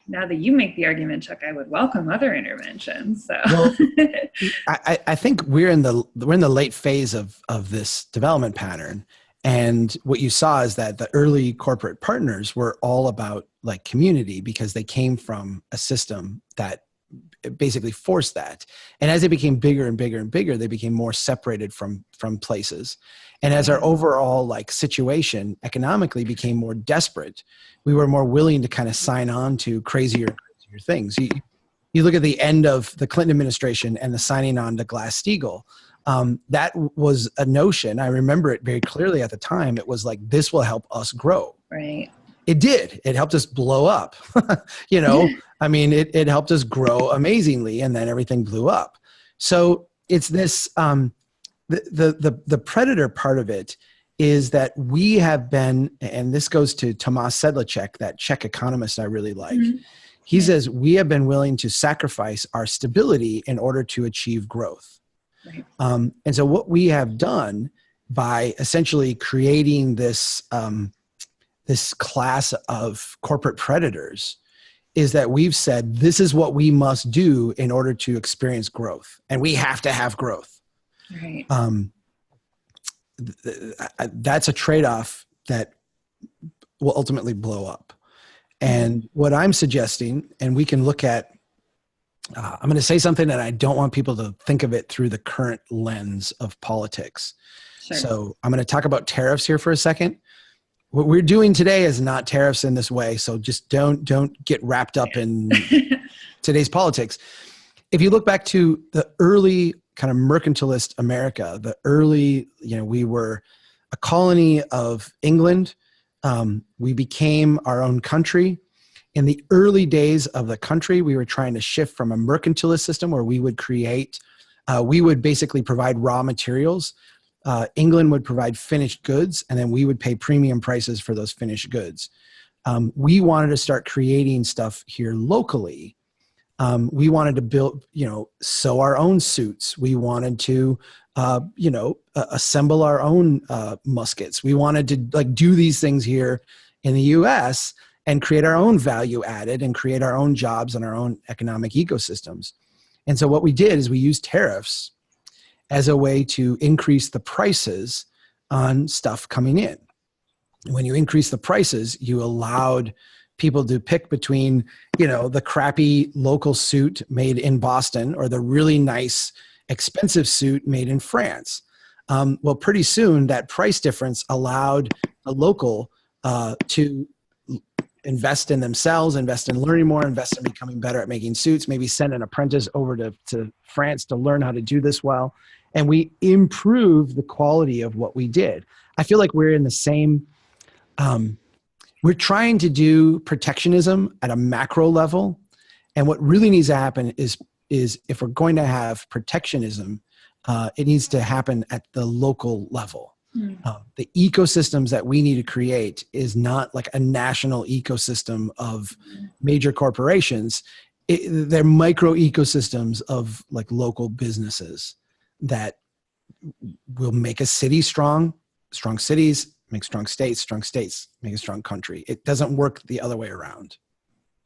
now that you make the argument, Chuck, I would welcome other interventions. So. Well, I think we're in the late phase of this development pattern. And what you saw is that the early corporate partners were all about like community because they came from a system that basically forced that. And as it became bigger and bigger and bigger, they became more separated from places. And as our overall like situation economically became more desperate, we were more willing to kind of sign on to crazier things. You look at the end of the Clinton administration and the signing on to Glass-Steagall. That was a notion. I remember it very clearly at the time. It was like, this will help us grow. Right. It did. It helped us blow up. You know, I mean, it helped us grow amazingly, and then everything blew up. So it's this, the predator part of it is that we have been, and this goes to Tomáš Sedlacek, that Czech economist I really like. Mm-hmm. He says, we have been willing to sacrifice our stability in order to achieve growth. Right. And so what we have done by essentially creating this, this class of corporate predators is that we've said, this is what we must do in order to experience growth. And we have to have growth. Right. That's a trade-off that will ultimately blow up. And what I'm suggesting, and we can look at, I'm going to say something that I don't want people to think of it through the current lens of politics. Sure. So I'm going to talk about tariffs here for a second. What we're doing today is not tariffs in this way. So just don't get wrapped up in today's politics. If you look back to the early kind of mercantilist America, the early, we were a colony of England. We became our own country. In the early days of the country, we were trying to shift from a mercantilist system where we would we would basically provide raw materials. England would provide finished goods, and then we would pay premium prices for those finished goods. We wanted to start creating stuff here locally. We wanted to build, sew our own suits. We wanted to, assemble our own muskets. We wanted to do these things here in the U.S. and create our own value added and create our own jobs and our own economic ecosystems. And so what we did is we used tariffs as a way to increase the prices on stuff coming in. When you increase the prices, you allowed people to pick between, the crappy local suit made in Boston or the really nice, expensive suit made in France. Well, pretty soon that price difference allowed the local to invest in themselves, invest in learning more, invest in becoming better at making suits, maybe send an apprentice over to France to learn how to do this well. And we improved the quality of what we did. I feel like we're in the same, we're trying to do protectionism at a macro level. And what really needs to happen is if we're going to have protectionism, it needs to happen at the local level. The ecosystems that we need to create is not like a national ecosystem of major corporations. They're micro ecosystems of like local businesses that will make a city strong. Strong cities make strong states make a strong country. It doesn't work the other way around.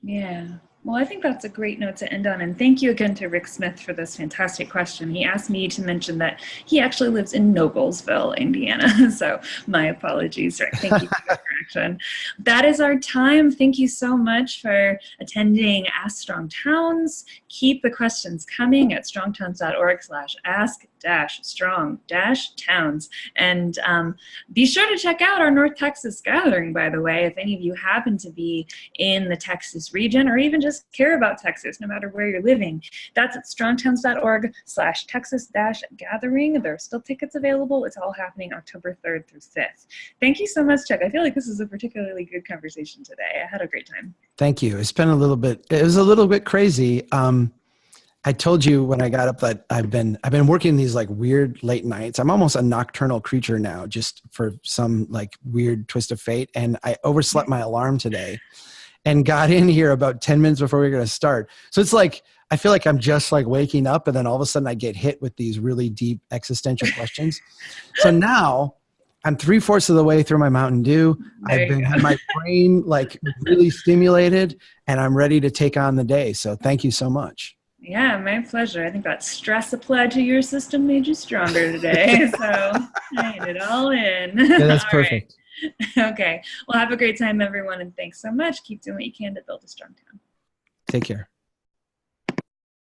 Yeah. Well, I think that's a great note to end on. And thank you again to Rick Smith for this fantastic question. He asked me to mention that he actually lives in Noblesville, Indiana. So my apologies. Rick. Thank you for the correction. That is our time. Thank you so much for attending Ask Strong Towns. Keep the questions coming at strongtowns.org/ask-strong-towns. And be sure to check out our North Texas gathering, by the way, if any of you happen to be in the Texas region or even just care about Texas, no matter where you're living. That's at strongtowns.org/Texas-gathering. There are still tickets available. It's all happening October 3rd through 5th. Thank you so much, Chuck. I feel like this is a particularly good conversation today. I had a great time. Thank you. It was a little bit crazy. I told you when I got up that I've been working these like weird late nights. I'm almost a nocturnal creature now, just for some like weird twist of fate. And I overslept my alarm today and got in here about 10 minutes before we were going to start. So it's like, I feel like I'm just like waking up and then all of a sudden I get hit with these really deep existential questions. So now I'm 3/4 of the way through my Mountain Dew. Had my brain like really stimulated and I'm ready to take on the day. So thank you so much. Yeah, my pleasure. I think that stress applied to your system made you stronger today. So tying it all in. Yeah, that's perfect. Right. Okay. Well, have a great time, everyone. And thanks so much. Keep doing what you can to build a strong town. Take care.